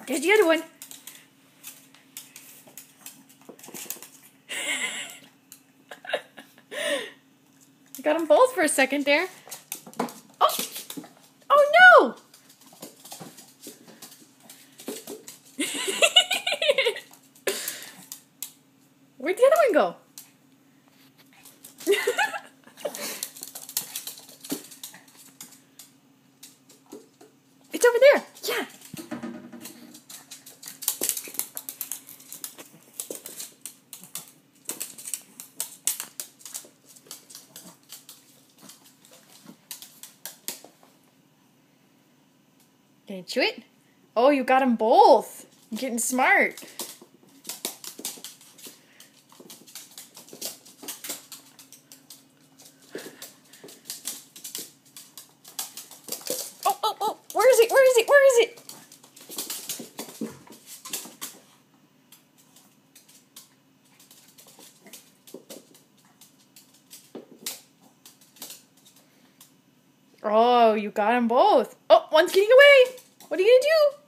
There's the other one. Got them both for a second there. Oh! Oh no! Where'd the other one go? It's over there. Yeah. Can you chew it? Oh, you got them both. You're getting smart. Oh, oh, oh. Where is it? Where is it? Where is it? Oh, you got them both. Oh, one's getting away. What are you gonna do?